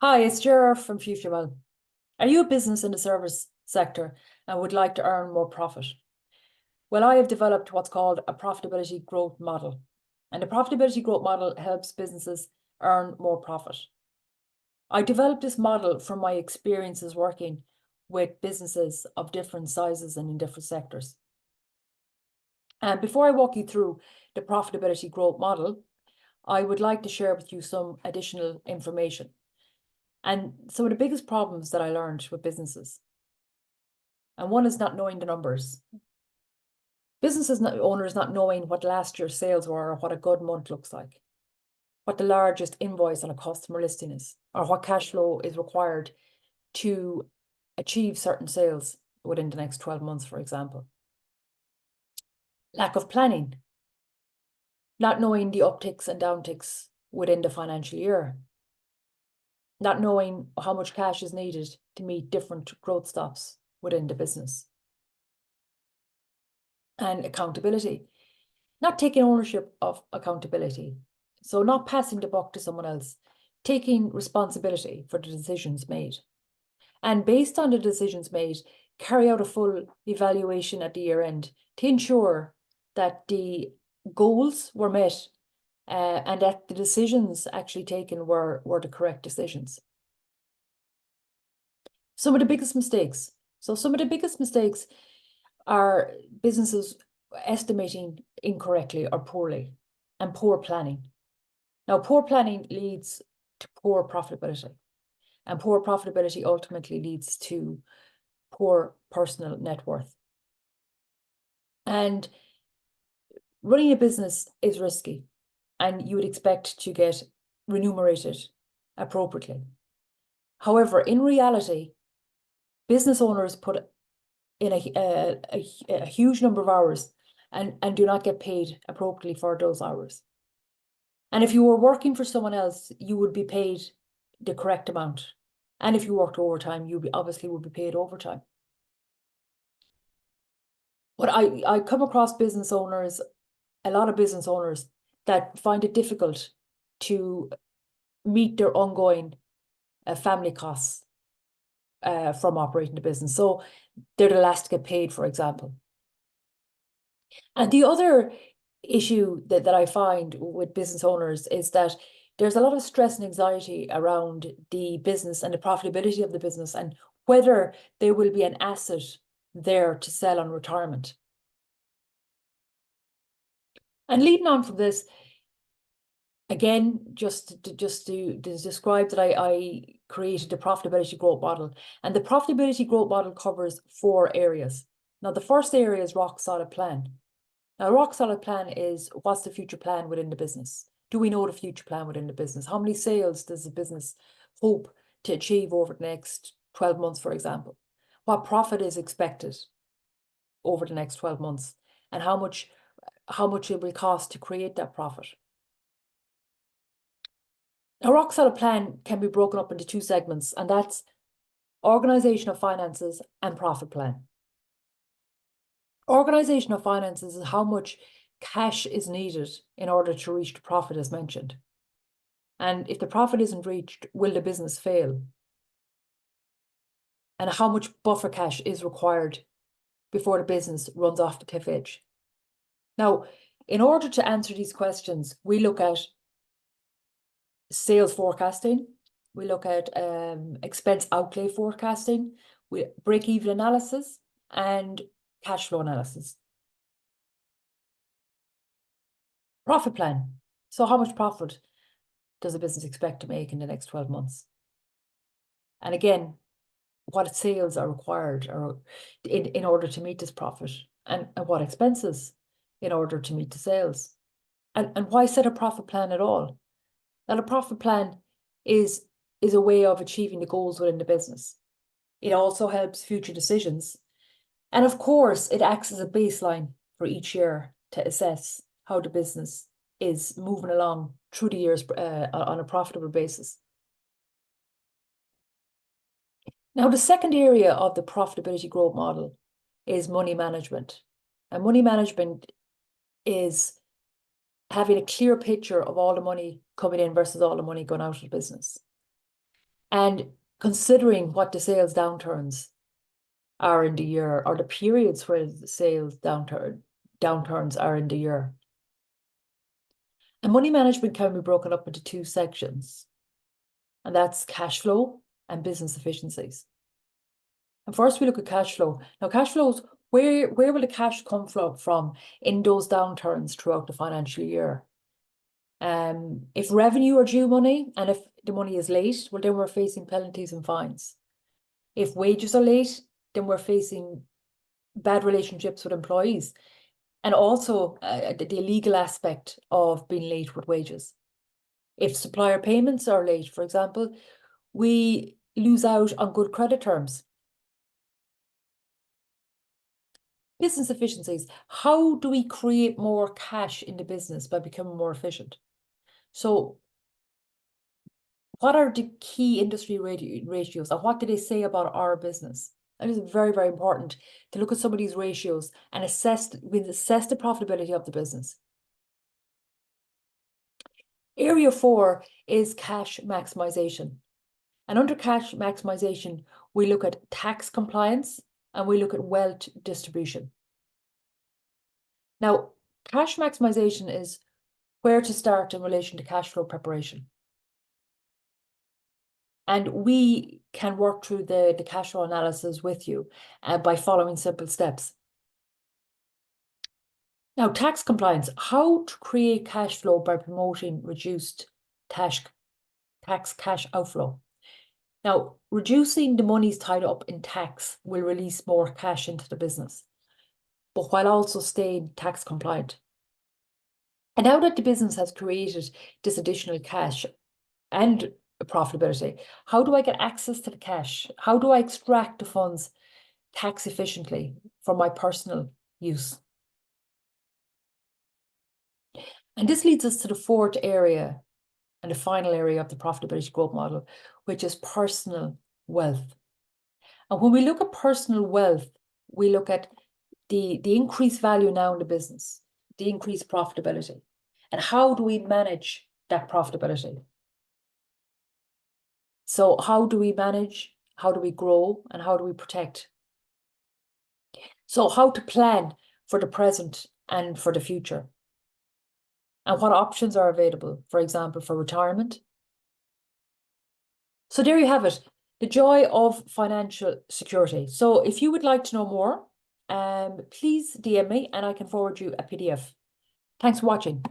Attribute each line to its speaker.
Speaker 1: Hi, it's Gerard from Futurewell. Are you a business in the service sector and would like to earn more profit? Well, I have developed what's called a profitability growth model. And the profitability growth model helps businesses earn more profit. I developed this model from my experiences working with businesses of different sizes and in different sectors. And before I walk you through the profitability growth model, I would like to share with you some additional information. And some of the biggest problems that I learned with businesses. And one is not knowing the numbers. Owners not knowing what last year's sales were or what a good month looks like, what the largest invoice on a customer listing is, or what cash flow is required to achieve certain sales within the next 12 months, for example. Lack of planning, not knowing the upticks and downticks within the financial year, not knowing how much cash is needed to meet different growth stops within the business. And accountability, not taking ownership of accountability. So not passing the buck to someone else, taking responsibility for the decisions made. And based on the decisions made, carry out a full evaluation at the year end to ensure that the goals were met and that the decisions actually taken were the correct decisions. Some of the biggest mistakes. So some of the biggest mistakes are businesses estimating incorrectly or poorly, and poor planning. Now, poor planning leads to poor profitability, and poor profitability ultimately leads to poor personal net worth. And running a business is risky, and you would expect to get remunerated appropriately. However, in reality, business owners put in a huge number of hours and do not get paid appropriately for those hours. And if you were working for someone else, you would be paid the correct amount. And if you worked overtime, you obviously would be paid overtime. But I come across business owners, a lot of business owners that find it difficult to meet their ongoing family costs from operating the business. So they're the last to get paid, for example. And the other issue that I find with business owners is that there's a lot of stress and anxiety around the business and the profitability of the business and whether there will be an asset there to sell on retirement. And leading on from this, again, just to describe that I created the profitability growth model. And the profitability growth model covers 4 areas. Now, the first area is rock solid plan. Now, a rock solid plan is what's the future plan within the business? Do we know the future plan within the business? How many sales does the business hope to achieve over the next 12 months, for example? What profit is expected over the next 12 months? And how much it will cost to create that profit? A rock solid plan can be broken up into 2 segments, and that's organization of finances and profit plan. Organization of finances is how much cash is needed in order to reach the profit as mentioned. And if the profit isn't reached, will the business fail? And how much buffer cash is required before the business runs off the cliff edge? Now, in order to answer these questions, we look at sales forecasting, we look at expense outlay forecasting, we break-even analysis, and cash flow analysis. Profit plan. So how much profit does a business expect to make in the next 12 months? And again, what sales are required or in order to meet this profit, and what expenses in order to meet the sales. And why set a profit plan at all? Now, a profit plan is a way of achieving the goals within the business. It also helps future decisions. And of course, it acts as a baseline for each year to assess how the business is moving along through the years on a profitable basis. Now, the second area of the profitability growth model is money management. And money management is having a clear picture of all the money coming in versus all the money going out of the business. and considering what the sales downturns are in the year, or the periods where the sales downturns are in the year. And money management can be broken up into two sections, and that's cash flow and business efficiencies. And first we look at cash flow. Now, cash flows, where will the cash come from in those downturns throughout the financial year? If revenue or due money, and if the money is late, well, then we're facing penalties and fines. If wages are late, then we're facing bad relationships with employees, and also the legal aspect of being late with wages. If supplier payments are late, for example, we lose out on good credit terms. Business efficiencies. How do we create more cash in the business by becoming more efficient? So what are the key industry ratios, and what do they say about our business? That is very, very important to look at some of these ratios and assess the profitability of the business. Area 4 is cash maximization. And under cash maximization, we look at tax compliance and we look at wealth distribution. Now, cash maximization is where to start in relation to cash flow preparation. And we can work through the cash flow analysis with you by following simple steps. Now, tax compliance, how to create cash flow by promoting reduced tax cash outflow. Now, reducing the monies tied up in tax will release more cash into the business, but while also staying tax compliant. And now that the business has created this additional cash and profitability, how do I get access to the cash? How do I extract the funds tax efficiently for my personal use? And this leads us to the fourth area and the final area of the profitability growth model, which is personal wealth. And when we look at personal wealth, we look at the increased value now in the business, the increased profitability, and how do we manage that profitability? So how do we manage, how do we grow, and how do we protect? So how to plan for the present and for the future, and what options are available, for example, for retirement. So there you have it, the joy of financial security. So if you would like to know more, please DM me and I can forward you a PDF. Thanks for watching.